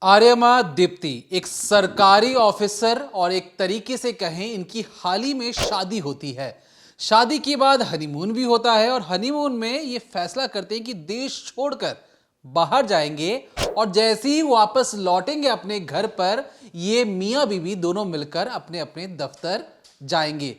आर्यमा दीप्ति एक सरकारी ऑफिसर और एक तरीके से कहें इनकी हाल ही में शादी होती है। शादी के बाद हनीमून भी होता है और हनीमून में ये फैसला करते हैं कि देश छोड़कर बाहर जाएंगे और जैसे ही वापस लौटेंगे अपने घर पर ये मियां बीवी दोनों मिलकर अपने अपने दफ्तर जाएंगे।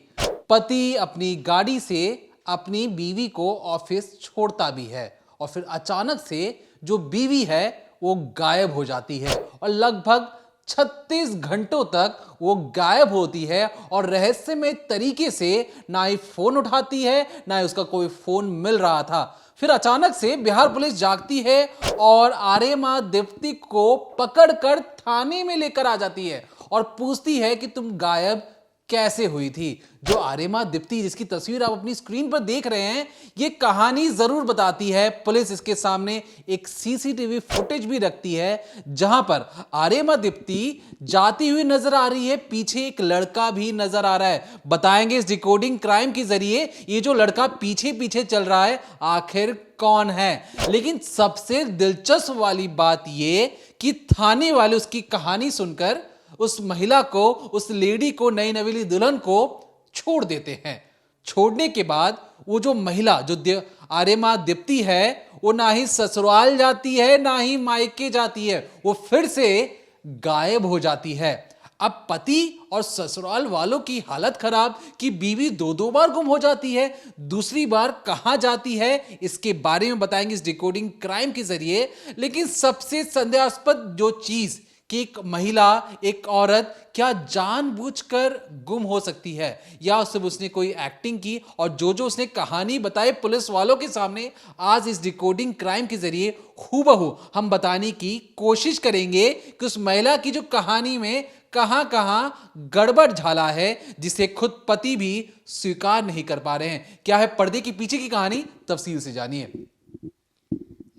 पति अपनी गाड़ी से अपनी बीवी को ऑफिस छोड़ता भी है और फिर अचानक से जो बीवी है वो गायब हो जाती है और लगभग 36 घंटों तक वो गायब होती है और रहस्यमय तरीके से ना ही फोन उठाती है ना ही उसका कोई फोन मिल रहा था। फिर अचानक से बिहार पुलिस जागती है और आर्यमा दीप्ति को पकड़कर थाने में लेकर आ जाती है और पूछती है कि तुम गायब कैसे हुई थी। जो आर्यमा दीप्ति जिसकी तस्वीर आप अपनी स्क्रीन पर देख रहे हैं ये कहानी जरूर बताती है। पुलिस इसके सामने एक सीसीटीवी फुटेज भी रखती है जहां पर आर्यमा दीप्ति जाती हुई नजर आ रही है, पीछे एक लड़का भी नजर आ रहा है। बताएंगे इस डिकोडिंग क्राइम के जरिए ये जो लड़का पीछे पीछे चल रहा है आखिर कौन है। लेकिन सबसे दिलचस्प वाली बात ये कि थाने वाले उसकी कहानी सुनकर उस महिला को, उस लेडी को, नई नवेली दुल्हन को छोड़ देते हैं। छोड़ने के बाद वो जो महिला जो आर्यमा दीप्ति है वो ना ही ससुराल जाती है ना ही मायके जाती है, वो फिर से गायब हो जाती है। अब पति और ससुराल वालों की हालत खराब कि बीवी दो बार गुम हो जाती है, दूसरी बार कहां जाती है इसके बारे में बताएंगे इस डिकोडिंग क्राइम के जरिए। लेकिन सबसे संदेहास्पद जो चीज कि एक महिला, एक औरत क्या जानबूझकर गुम हो सकती है या सिर्फ उसने कोई एक्टिंग की, और जो उसने कहानी बताई पुलिस वालों के सामने आज इस डिकोडिंग क्राइम के जरिए हूबहू हम बताने की कोशिश करेंगे कि उस महिला की जो कहानी में कहां कहां गड़बड़ झाला है जिसे खुद पति भी स्वीकार नहीं कर पा रहे हैं। क्या है पर्दे के पीछे की कहानी, तफसील से जानिए।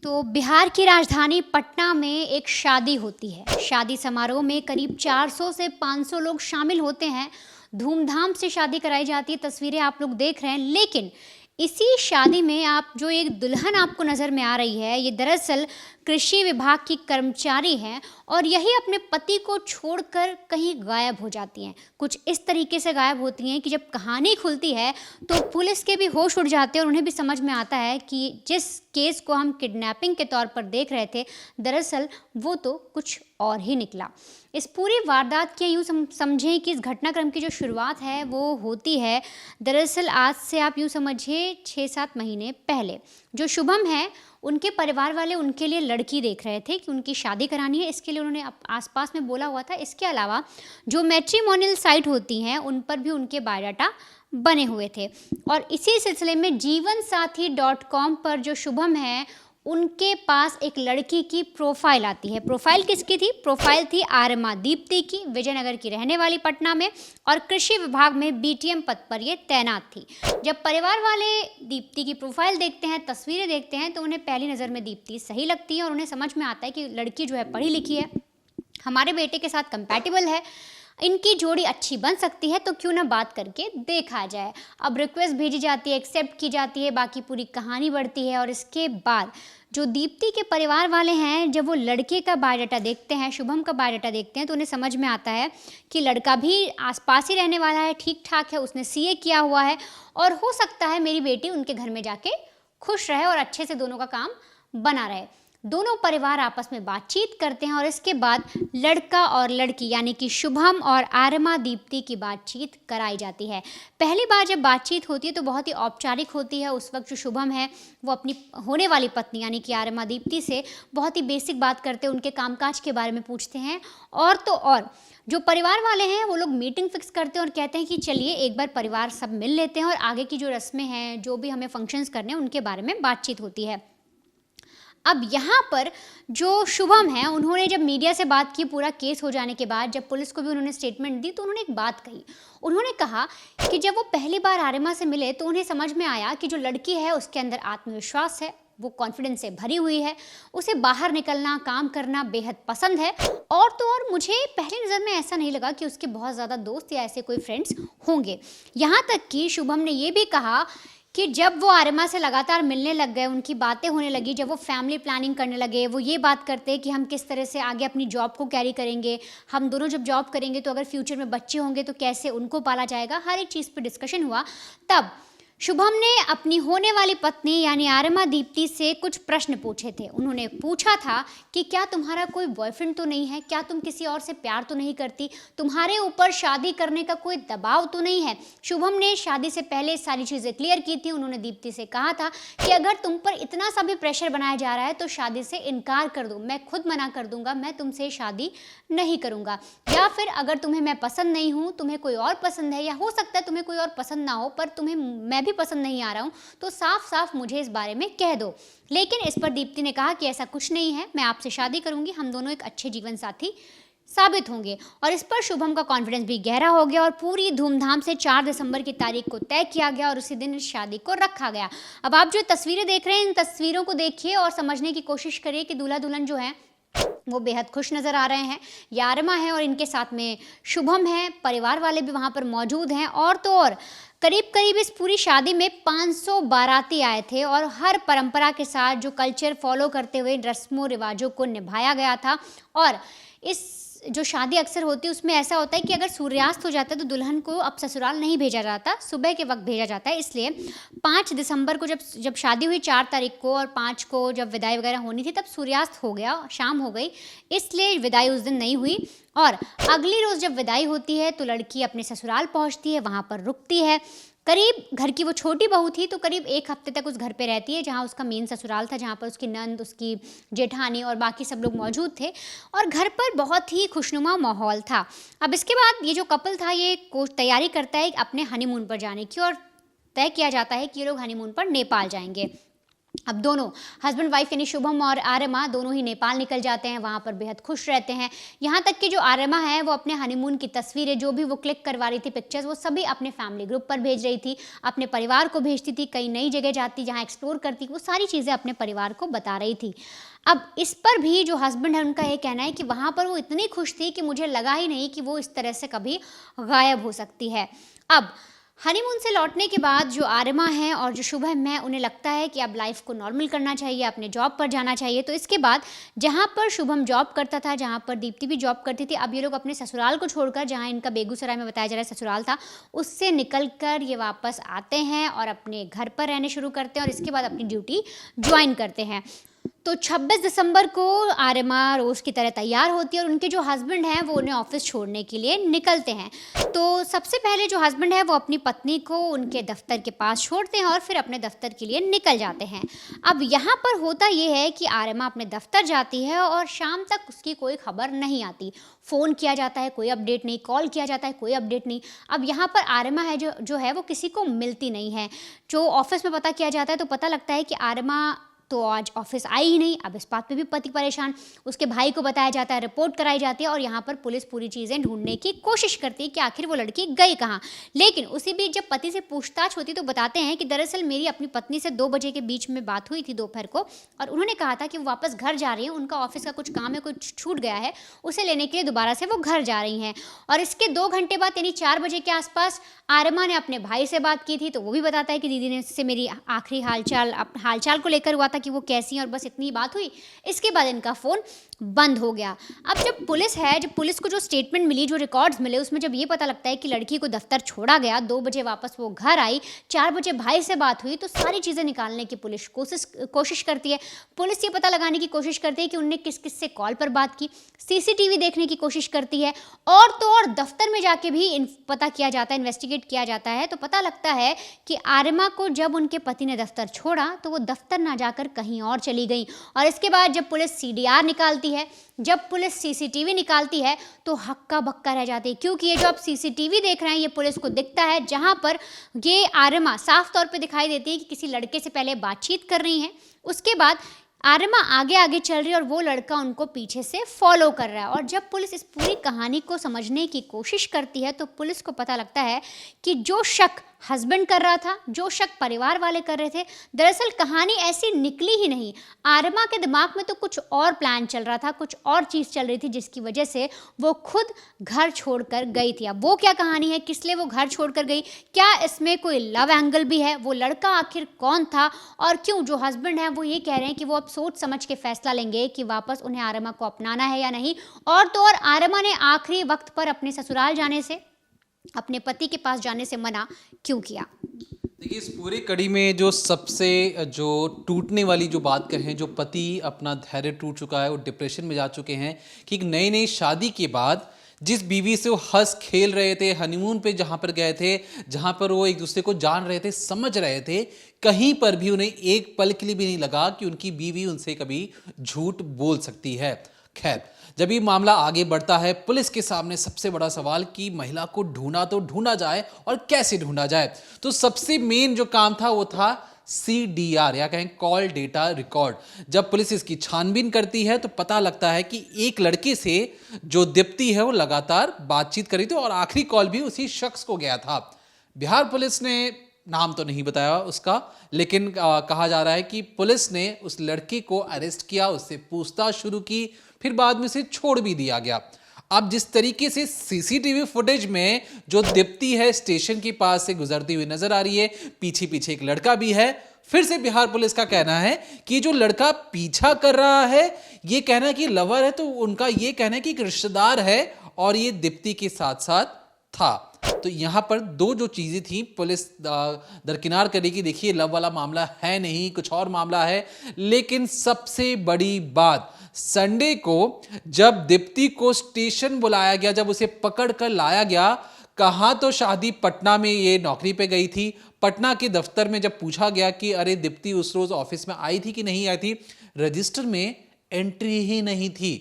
तो बिहार की राजधानी पटना में एक शादी होती है। शादी समारोह में करीब 400 से 500 लोग शामिल होते हैं। धूमधाम से शादी कराई जाती है, तस्वीरें आप लोग देख रहे हैं। लेकिन इसी शादी में आप जो एक दुल्हन आपको नज़र में आ रही है ये दरअसल कृषि विभाग की कर्मचारी हैं और यही अपने पति को छोड़कर कहीं गायब हो जाती हैं। कुछ इस तरीके से गायब होती हैं कि जब कहानी खुलती है तो पुलिस के भी होश उड़ जाते हैं और उन्हें भी समझ में आता है कि जिस केस को हम किडनैपिंग के तौर पर देख रहे थे दरअसल वो तो कुछ और ही निकला। इस पूरी वारदात के यूँ समझें कि इस घटनाक्रम की जो शुरुआत है वो होती है दरअसल आज से आप यूँ समझिए 6-7 महीने पहले। जो शुभम है उनके परिवार वाले उनके लिए लड़की देख रहे थे कि उनकी शादी करानी है, इसके लिए उन्होंने आसपास में बोला हुआ था। इसके अलावा जो मैट्रिमोनियल साइट होती हैं उन पर भी उनके बायोडाटा बने हुए थे और इसी सिलसिले में जीवनसाथी.com पर जो शुभम है उनके पास एक लड़की की प्रोफाइल आती है। प्रोफाइल किसकी थी? प्रोफाइल थी आर्यमा दीप्ति की, विजयनगर की रहने वाली, पटना में, और कृषि विभाग में बीटीएम पद पर ये तैनात थी। जब परिवार वाले दीप्ति की प्रोफाइल देखते हैं, तस्वीरें देखते हैं तो उन्हें पहली नज़र में दीप्ति सही लगती है और उन्हें समझ में आता है कि लड़की जो है पढ़ी लिखी है, हमारे बेटे के साथ कंपैटिबल है, इनकी जोड़ी अच्छी बन सकती है, तो क्यों ना बात करके देखा जाए। अब रिक्वेस्ट भेजी जाती है, एक्सेप्ट की जाती है, बाकी पूरी कहानी बढ़ती है। और इसके बाद जो दीप्ति के परिवार वाले हैं जब वो लड़के का बायोडाटा देखते हैं, शुभम का बायोडाटा देखते हैं, तो उन्हें समझ में आता है कि लड़का भी आसपास ही रहने वाला है, ठीक ठाक है, उसने सीए किया हुआ है और हो सकता है मेरी बेटी उनके घर में जाके खुश रहे और अच्छे से दोनों का काम बना रहे। दोनों परिवार आपस में बातचीत करते हैं और इसके बाद लड़का और लड़की यानी कि शुभम और आर्यमा दीप्ति की बातचीत कराई जाती है। पहली बार जब बातचीत होती है तो बहुत ही औपचारिक होती है। उस वक्त जो शुभम है वो अपनी होने वाली पत्नी यानी कि आर्यमा दीप्ति से बहुत ही बेसिक बात करते हैं, उनके कामकाज के बारे में पूछते हैं। और तो और जो परिवार वाले हैं वो लोग मीटिंग फिक्स करते हैं और कहते हैं कि चलिए एक बार परिवार सब मिल लेते हैं और आगे की जो रस्में हैं, जो भी हमें फंक्शंस करने हैं, उनके बारे में बातचीत होती है। अब यहाँ पर जो शुभम है उन्होंने जब मीडिया से बात की, पूरा केस हो जाने के बाद जब पुलिस को भी उन्होंने स्टेटमेंट दी तो उन्होंने एक बात कही। उन्होंने कहा कि जब वो पहली बार आर्यमा से मिले तो उन्हें समझ में आया कि जो लड़की है उसके अंदर आत्मविश्वास है, वो कॉन्फिडेंस से भरी हुई है, उसे बाहर निकलना, काम करना बेहद पसंद है। और तो और मुझे पहली नज़र में ऐसा नहीं लगा कि उसके बहुत ज़्यादा दोस्त या ऐसे कोई फ्रेंड्स होंगे। यहाँ तक कि शुभम ने ये भी कहा कि जब वो आर्यमा से लगातार मिलने लग गए, उनकी बातें होने लगी, जब वो फैमिली प्लानिंग करने लगे, वो ये बात करते कि हम किस तरह से आगे अपनी जॉब को कैरी करेंगे, हम दोनों जब जॉब करेंगे तो अगर फ्यूचर में बच्चे होंगे तो कैसे उनको पाला जाएगा, हर एक चीज़ पे डिस्कशन हुआ। तब शुभम ने अपनी होने वाली पत्नी यानी आर्यमा दीप्ति से कुछ प्रश्न पूछे थे। उन्होंने पूछा था कि क्या तुम्हारा कोई बॉयफ्रेंड तो नहीं है, क्या तुम किसी और से प्यार तो नहीं करती, तुम्हारे ऊपर शादी करने का कोई दबाव तो नहीं है। शुभम ने शादी से पहले सारी चीज़ें क्लियर की थी। उन्होंने दीप्ति से कहा था कि अगर तुम पर इतना सा भी प्रेशर बनाया जा रहा है तो शादी से इनकार कर दो, मैं खुद मना कर दूंगा, मैं तुमसे शादी नहीं करूंगा। या फिर अगर तुम्हें मैं पसंद नहीं हूँ, तुम्हें कोई और पसंद है, या हो सकता है तुम्हें कोई और पसंद ना हो पर तुम्हें मैं भी पसंद नहीं आ रहा हूँ, तो साफ साफ मुझे इस बारे में कह दो। लेकिन इस पर दीप्ति ने कहा कि ऐसा कुछ नहीं है, मैं आपसे शादी करूंगी, हम दोनों एक अच्छे जीवन साथी साबित होंगे। और इस पर शुभम का कॉन्फिडेंस भी गहरा हो गया और पूरी धूमधाम से 4 दिसंबर की तारीख को तय किया गया और उसी दिन इस शादी को रखा गया। अब आप जो तस्वीरें देख रहे हैं, इन तस्वीरों को देखिए और समझने की कोशिश करिए कि दूल्हा दुल्हन जो है वो बेहद खुश नज़र आ रहे हैं। ये आर्यमा है और इनके साथ में शुभम है, परिवार वाले भी वहाँ पर मौजूद हैं। और तो और करीब करीब इस पूरी शादी में 500 बाराती आए थे और हर परंपरा के साथ जो कल्चर फॉलो करते हुए रस्मों रिवाजों को निभाया गया था। और इस जो शादी अक्सर होती है उसमें ऐसा होता है कि अगर सूर्यास्त हो जाता है तो दुल्हन को अब ससुराल नहीं भेजा जाता, सुबह के वक्त भेजा जाता है। इसलिए 5 दिसंबर को जब शादी हुई 4 तारीख को और 5 को जब विदाई वगैरह होनी थी तब सूर्यास्त हो गया, शाम हो गई, इसलिए विदाई उस दिन नहीं हुई। और अगली रोज़ जब विदाई होती है तो लड़की अपने ससुराल पहुंचती है, वहाँ पर रुकती है। करीब घर की वो छोटी बहू थी तो करीब 1 हफ्ते तक उस घर पे रहती है जहाँ उसका मेन ससुराल था, जहाँ पर उसकी नंद, उसकी जेठानी और बाकी सब लोग मौजूद थे और घर पर बहुत ही खुशनुमा माहौल था। अब इसके बाद ये जो कपल था ये तैयारी करता है अपने हनीमून पर जाने की और तय किया जाता है कि ये लोग हनीमून पर नेपाल जाएंगे। अब दोनों हस्बैंड वाइफ यानी शुभम और आर्यमा दोनों ही नेपाल निकल जाते हैं, वहाँ पर बेहद खुश रहते हैं। यहाँ तक कि जो आर्यमा है वो अपने हनीमून की तस्वीरें जो भी वो क्लिक करवा रही थी, पिक्चर्स, वो सभी अपने फैमिली ग्रुप पर भेज रही थी, अपने परिवार को भेजती थी, कई नई जगह जाती जहाँ एक्सप्लोर करती, वो सारी चीज़ें अपने परिवार को बता रही थी। अब इस पर भी जो हस्बैंड है उनका ये कहना है कि वहाँ पर वो इतनी खुश थी कि मुझे लगा ही नहीं कि वो इस तरह से कभी गायब हो सकती है। अब हनीमून से लौटने के बाद जो आर्यमा है और जो शुभम है उन्हें लगता है कि अब लाइफ को नॉर्मल करना चाहिए, अपने जॉब पर जाना चाहिए। तो इसके बाद जहाँ पर शुभम जॉब करता था, जहाँ पर दीप्ति भी जॉब करती थी, अब ये लोग अपने ससुराल को छोड़कर, जहाँ इनका बेगूसराय में बताया जा रहा है ससुराल था, उससे निकलकर ये वापस आते हैं और अपने घर पर रहने शुरू करते हैं और इसके बाद अपनी ड्यूटी ज्वाइन करते हैं। तो 26 दिसंबर को आर्यमा रोज़ की तरह तैयार होती है और उनके जो हस्बैंड हैं वो उन्हें ऑफिस छोड़ने के लिए निकलते हैं। तो सबसे पहले जो हस्बैंड है वो अपनी पत्नी को उनके दफ्तर के पास छोड़ते हैं और फिर अपने दफ्तर के लिए निकल जाते हैं। अब यहाँ पर होता ये है कि आर्यमा अपने दफ्तर जाती है और शाम तक उसकी कोई खबर नहीं आती। फ़ोन किया जाता है, कोई अपडेट नहीं, कॉल किया जाता है, कोई अपडेट नहीं। अब यहाँ पर आर्यमा है जो है वो किसी को मिलती नहीं है। जो ऑफिस में पता किया जाता है तो पता लगता है कि आर्यमा तो आज ऑफिस आई ही नहीं। अब इस बात पे भी पति परेशान, उसके भाई को बताया जाता है, रिपोर्ट कराई जाती है और यहाँ पर पुलिस पूरी चीज़ें ढूंढने की कोशिश करती है कि आखिर वो लड़की गई कहाँ। लेकिन उसी बीच जब पति से पूछताछ होती तो बताते हैं कि दरअसल मेरी अपनी पत्नी से 2 बजे के बीच में बात हुई थी दोपहर को और उन्होंने कहा था कि वो वापस घर जा रही हैं, उनका ऑफिस का कुछ काम है, कुछ छूट गया है, उसे लेने के लिए दोबारा से वो घर जा रही हैं। और इसके 2 घंटे बाद यानी 4 बजे के आसपास आर्यमा ने अपने भाई से बात की थी तो वो भी बताता है कि दीदी ने से मेरी आखिरी हालचाल को लेकर हुआ था कि वो कैसी हैं और बस इतनी बात हुई। इसके बाद इनका फ़ोन बंद हो गया। अब जब पुलिस को जो स्टेटमेंट मिली, जो रिकॉर्ड्स मिले, उसमें जब ये पता लगता है कि लड़की को दफ्तर छोड़ा गया, 2 बजे वापस वो घर आई, 4 बजे भाई से बात हुई, तो सारी चीज़ें निकालने की पुलिस कोशिश करती है। पुलिस ये पता लगाने की कोशिश करती है कि उनने किस किस से कॉल पर बात की, सीसीटीवी देखने की कोशिश करती है और तो और दफ्तर में जाके भी पता किया जाता है, इन्वेस्टिगेट किया जाता है। तो पता लगता है कि आर्यमा को जब उनके पति ने दफ्तर छोड़ा तो वो दफ्तर ना जाकर कहीं और चली गई। और इसके बाद जब पुलिस सीडीआर निकालती है, जब पुलिस सीसीटीवी निकालती है तो हक्का बक्का रह जाती है, क्योंकि ये जो आप सीसीटीवी देख रहे हैं ये पुलिस को दिखता है जहां पर ये आर्यमा साफ तौर पे दिखाई देती है कि किसी लड़के से पहले बातचीत कर रही हैं, उसके बाद आर्यमा आगे आगे चल रही है और वो लड़का उनको पीछे से फॉलो कर रहा है। और जब पुलिस इस पूरी कहानी को समझने की कोशिश करती है तो पुलिस को पता लगता है कि जो शक हस्बैंड कर रहा था, जो शक परिवार वाले कर रहे थे, दरअसल कहानी ऐसी निकली ही नहीं। आर्यमा के दिमाग में तो कुछ और प्लान चल रहा था, कुछ और चीज़ चल रही थी जिसकी वजह से वो खुद घर छोड़कर गई थी। अब वो क्या कहानी है, किस लिए वो घर छोड़कर गई, क्या इसमें कोई लव एंगल भी है, वो लड़का आखिर कौन था और क्यों जो हस्बैंड है वो ये कह रहे हैं कि वो अब सोच समझ के फैसला लेंगे कि वापस उन्हें आर्यमा को अपनाना है या नहीं। और तो और आर्यमा ने आखिरी वक्त पर अपने ससुराल जाने से, अपने पति के पास जाने से मना क्यों किया। देखिए, इस पूरी कड़ी में जो सबसे जो टूटने वाली जो बात कहें, जो पति अपना धैर्य टूट चुका है, वो डिप्रेशन में जा चुके हैं कि एक नई नई शादी के बाद जिस बीवी से वो हंस खेल रहे थे, हनीमून पे जहाँ पर गए थे, जहाँ पर वो एक दूसरे को जान रहे थे, समझ रहे थे, कहीं पर भी उन्हें एक पल के लिए भी नहीं लगा कि उनकी बीवी उनसे कभी झूठ बोल सकती है। खैर, जब ये मामला आगे बढ़ता है, पुलिस के सामने सबसे बड़ा सवाल कि महिला को ढूंढा तो ढूंढा जाए और कैसे ढूंढा जाए। तो सबसे मेन जो काम था वो था CDR या कहें कॉल डेटा रिकॉर्ड। जब पुलिस इसकी छानबीन करती है तो पता लगता है कि एक लड़के से जो दीप्ति है वो लगातार बातचीत करी थी और आखिरी कॉल भी उसी शख्स को गया था। बिहार पुलिस ने नाम तो नहीं बताया उसका, लेकिन कहा जा रहा है कि पुलिस ने उस लड़के को अरेस्ट किया, उससे पूछताछ शुरू की, फिर बाद में उसे छोड़ भी दिया गया। अब जिस तरीके से CCTV फुटेज में जो दीप्ति है स्टेशन के पास से गुजरती हुई नजर आ रही है, पीछे पीछे एक लड़का भी है। फिर से बिहार पुलिस का कहना है कि जो लड़का पीछा कर रहा है, ये कहना कि लवर है, तो उनका ये कहना है कि एक रिश्तेदार है और ये दीप्ति के साथ साथ था। तो यहां पर दो जो चीजें थी पुलिस दरकिनार करेगी, देखिए लव वाला मामला है नहीं, कुछ और मामला है। लेकिन सबसे बड़ी बात, संडे को जब दीप्ति को स्टेशन बुलाया गया, जब उसे पकड़ कर लाया गया, कहा तो शादी पटना में ये नौकरी पे गई थी, पटना के दफ्तर में जब पूछा गया कि अरे दीप्ति उस रोज ऑफिस में आई थी कि नहीं आई थी, रजिस्टर में एंट्री ही नहीं थी।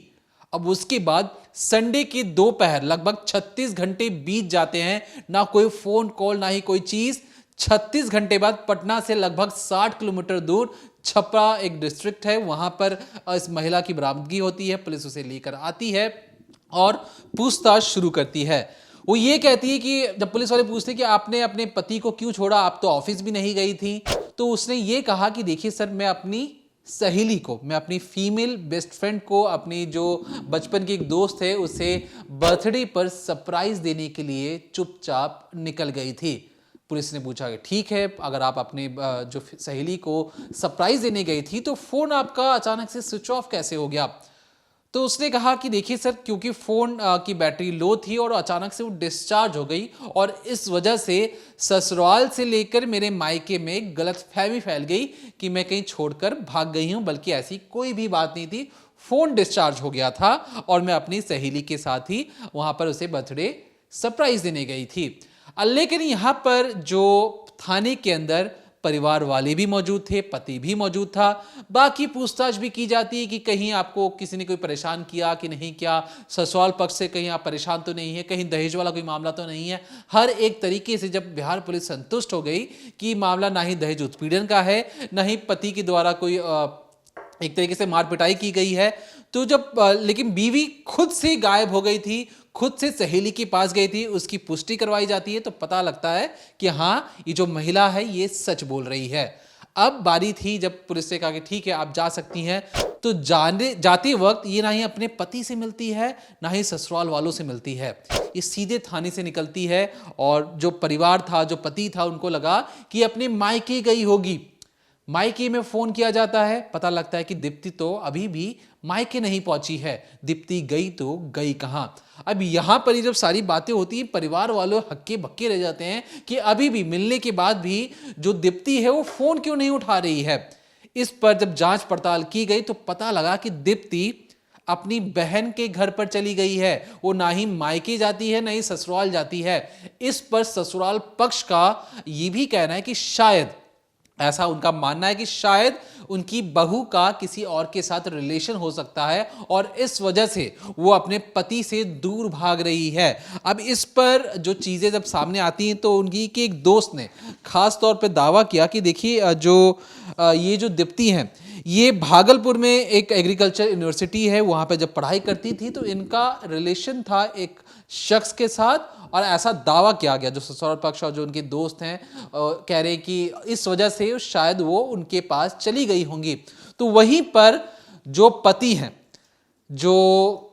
अब उसके बाद संडे के दोपहर लगभग 36 घंटे बीत जाते हैं, ना कोई फोन कॉल ना ही कोई चीज। 36 घंटे बाद पटना से लगभग 60 किलोमीटर दूर छपरा एक डिस्ट्रिक्ट है, वहां पर इस महिला की बरामदगी होती है। पुलिस उसे लेकर आती है और पूछताछ शुरू करती है। वो ये कहती है कि जब पुलिस वाले पूछते हैं कि आपने अपने पति को क्यों छोड़ा, आप तो ऑफिस भी नहीं गई थी, तो उसने ये कहा कि देखिए सर, मैं अपनी सहेली को, मैं अपनी फीमेल बेस्ट फ्रेंड को, अपनी जो बचपन की एक दोस्त है, उसे बर्थडे पर सरप्राइज देने के लिए चुपचाप निकल गई थी। पुलिस ने पूछा कि ठीक है, अगर आप अपने जो सहेली को सरप्राइज देने गई थी तो फोन आपका अचानक से स्विच ऑफ कैसे हो गया। तो उसने कहा कि देखिए सर, क्योंकि फ़ोन की बैटरी लो थी और अचानक से वो डिस्चार्ज हो गई और इस वजह से ससुराल से लेकर मेरे मायके में गलतफहमी फैल गई कि मैं कहीं छोड़कर भाग गई हूं, बल्कि ऐसी कोई भी बात नहीं थी। फ़ोन डिस्चार्ज हो गया था और मैं अपनी सहेली के साथ ही वहां पर उसे बर्थडे सरप्राइज देने गई थी। लेकिन यहाँ पर जो थाने के अंदर परिवार वाले भी मौजूद थे, पति भी मौजूद था, बाकी पूछताछ भी की जाती है कि कहीं आपको किसी ने कोई परेशान किया कि नहीं किया, ससुराल पक्ष से कहीं आप परेशान तो नहीं है, कहीं दहेज वाला कोई मामला तो नहीं है। हर एक तरीके से जब बिहार पुलिस संतुष्ट हो गई कि मामला ना ही दहेज उत्पीड़न का है, ना ही पति के द्वारा कोई एक तरीके से मार पिटाई की गई है, तो जब लेकिन बीवी खुद से गायब हो गई थी, खुद से सहेली के पास गई थी, उसकी पुष्टि करवाई जाती है तो पता लगता है कि हाँ, ये जो महिला है ये सच बोल रही है। अब बारी थी जब पुलिस से कहा कि ठीक है आप जा सकती हैं, तो जाते वक्त ये ना ही अपने पति से मिलती है, ना ही ससुराल वालों से मिलती है, ये सीधे थाने से निकलती है। और जो परिवार था, जो पति था, उनको लगा कि अपने मायके गई होगी। मायके में फोन किया जाता है, पता लगता है कि दीप्ति तो अभी भी मायके नहीं पहुंची है। दीप्ति गई तो गई कहां। अब यहां पर जब सारी बातें होती हैं, परिवार वालों हक्के बक्के रह जाते हैं कि अभी भी मिलने के बाद भी जो दीप्ति है वो फोन क्यों नहीं उठा रही है। इस पर जब जांच पड़ताल की गई तो पता लगा कि दीप्ति अपनी बहन के घर पर चली गई है, वो ना ही मायके जाती है ना ही ससुराल जाती है। इस पर ससुराल पक्ष का ये भी कहना है कि शायद, ऐसा उनका मानना है कि शायद उनकी बहू का किसी और के साथ रिलेशन हो सकता है और इस वजह से वो अपने पति से दूर भाग रही है। अब इस पर जो चीज़ें जब सामने आती हैं तो उनकी कि एक दोस्त ने खास तौर पे दावा किया कि देखिए जो ये जो दीप्ति हैं, ये भागलपुर में एक एग्रीकल्चर यूनिवर्सिटी है, वहाँ पे जब पढ़ाई करती थी तो इनका रिलेशन था एक शख्स के साथ, और ऐसा दावा किया गया, जो ससुराल पक्ष और जो उनके दोस्त हैं कह रहे हैं कि इस वजह से शायद वो उनके पास चली गई होंगी। तो वहीं पर जो पति हैं, जो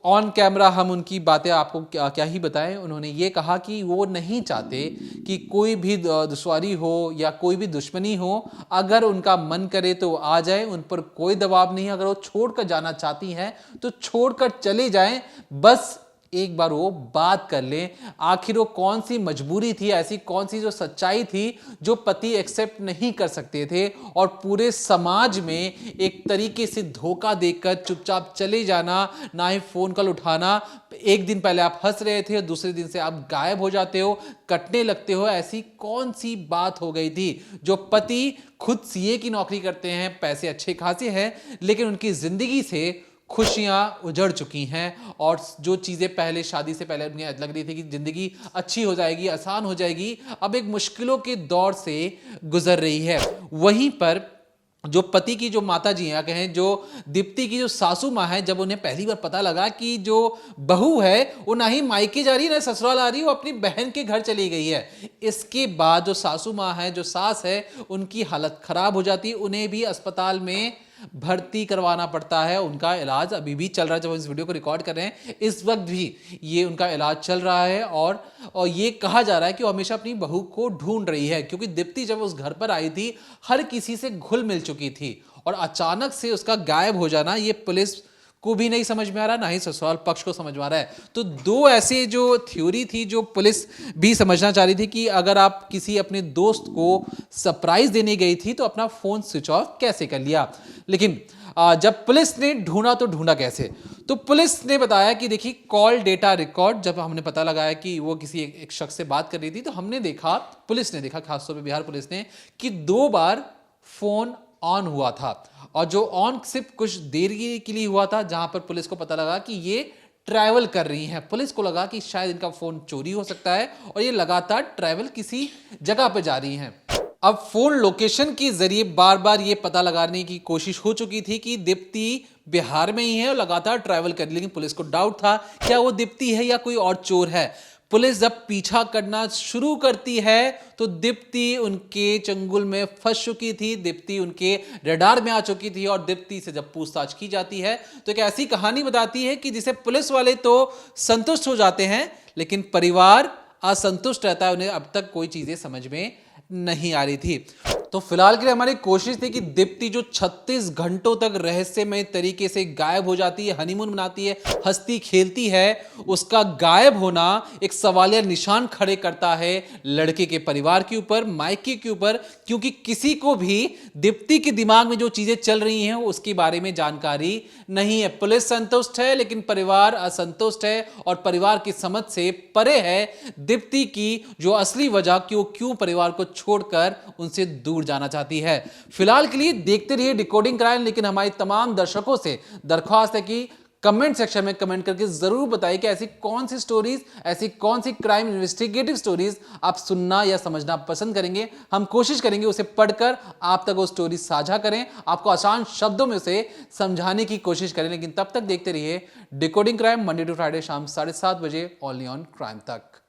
ऑन कैमरा हम उनकी बातें आपको क्या ही बताएं, उन्होंने ये कहा कि वो नहीं चाहते कि कोई भी दुश्वारी हो या कोई भी दुश्मनी हो, अगर उनका मन करे तो आ जाए, उन पर कोई दबाव नहीं है। अगर वो छोड़कर जाना चाहती हैं तो छोड़कर चले जाएं, बस एक बार वो बात कर लें। आखिर वो कौन सी मजबूरी थी, ऐसी कौन सी जो सच्चाई थी जो पति एक्सेप्ट नहीं कर सकते थे, और पूरे समाज में एक तरीके से धोखा देकर चुपचाप चले जाना, ना ही फोन कॉल उठाना। एक दिन पहले आप हंस रहे थे और दूसरे दिन से आप गायब हो जाते हो, कटने लगते हो। ऐसी कौन सी बात हो गई थी जो पति खुद सीए की नौकरी करते हैं, पैसे अच्छे खासे हैं, लेकिन उनकी जिंदगी से खुशियां उजड़ चुकी हैं, और जो चीजें पहले शादी से पहले उन्हें लग रही थी कि जिंदगी अच्छी हो जाएगी, आसान हो जाएगी, अब एक मुश्किलों के दौर से गुजर रही है। वहीं पर जो पति की जो माता जी हैं, कहें जो दीप्ति की जो सासू माँ है, जब उन्हें पहली बार पता लगा कि जो बहू है वो ना ही मायके जा रही है ना ससुराल आ रही है, वो अपनी बहन के घर चली गई है, इसके बाद जो सासू माँ है, जो सास है, उनकी हालत खराब हो जाती है। उन्हें भी अस्पताल में भर्ती करवाना पड़ता है। उनका इलाज अभी भी चल रहा है, जब हम इस वीडियो को रिकॉर्ड कर रहे हैं इस वक्त भी ये उनका इलाज चल रहा है, और ये कहा जा रहा है कि वो हमेशा अपनी बहू को ढूंढ रही है, क्योंकि दीप्ति जब उस घर पर आई थी हर किसी से घुल मिल चुकी थी, और अचानक से उसका गायब हो जाना ये पुलिस को भी नहीं समझ में आ रहा, ना ही ससुराल पक्ष को समझ में आ रहा है। तो दो ऐसे जो थ्योरी थी जो पुलिस भी समझना चाह रही थी कि अगर आप किसी अपने दोस्त को सरप्राइज देने गई थी तो अपना फोन स्विच ऑफ कैसे कर लिया। लेकिन जब पुलिस ने ढूंढा तो ढूंढा कैसे, तो पुलिस ने बताया कि देखिए कॉल डेटा रिकॉर्ड, जब हमने पता लगाया कि वो किसी एक शख्स से बात कर रही थी, तो हमने देखा, पुलिस ने देखा, खासतौर पर बिहार पुलिस ने, कि 2 बार फोन ऑन हुआ था, और जो ऑन सिर्फ कुछ देर के लिए हुआ था, जहां पर पुलिस को पता लगा कि ये ट्रैवल कर रही हैं। पुलिस को लगा कि शायद इनका फोन चोरी हो सकता है और ये लगातार ट्रैवल किसी जगह पर जा रही हैं। अब फोन लोकेशन के जरिए बार बार ये पता लगाने की कोशिश हो चुकी थी कि दीप्ति बिहार में ही है और लगातार ट्रैवल कर रही, लेकिन पुलिस को डाउट था क्या वो दीप्ति है या कोई और चोर है। पुलिस जब पीछा करना शुरू करती है तो दीप्ति उनके चंगुल में फंस चुकी थी, दीप्ति उनके रडार में आ चुकी थी, और दीप्ति से जब पूछताछ की जाती है तो एक ऐसी कहानी बताती है कि जिसे पुलिस वाले तो संतुष्ट हो जाते हैं, लेकिन परिवार असंतुष्ट रहता है। उन्हें अब तक कोई चीजें समझ में नहीं आ रही थी। तो फिलहाल के लिए हमारी कोशिश थी कि दीप्ति जो 36 घंटों तक रहस्यमय तरीके से गायब हो जाती है, हनीमून मनाती है, हंसती खेलती है, उसका गायब होना एक सवालिया निशान खड़े करता है लड़के के परिवार के ऊपर, मायके के ऊपर, क्योंकि किसी को भी दीप्ति के दिमाग में जो चीजें चल रही हैं उसके बारे में जानकारी नहीं है। पुलिस संतुष्ट है लेकिन परिवार असंतुष्ट है, और परिवार की समझ से परे है दीप्ति की जो असली वजह क्यों परिवार को छोड़कर उनसे दूर जाना चाहती है। फिलहाल के लिए देखते रहिए डिकोडिंग क्राइम, लेकिन हमारी तमाम दर्शकों से दरख्वास्त है कि कमेंट सेक्शन में कमेंट करके जरूर बताइए कि ऐसी कौन सी स्टोरीज, ऐसी कौन सी क्राइम इन्वेस्टिगेटिव स्टोरीज आप सुनना या समझना पसंद करेंगे। हम कोशिश करेंगे उसे पढ़कर आप तक वो स्टोरी साझा करें, आपको आसान शब्दों में उसे समझाने की कोशिश करें। लेकिन तब तक देखते रहिए decoding crime, Monday to Friday शाम 7:30 बजे ओनली ऑन क्राइम तक।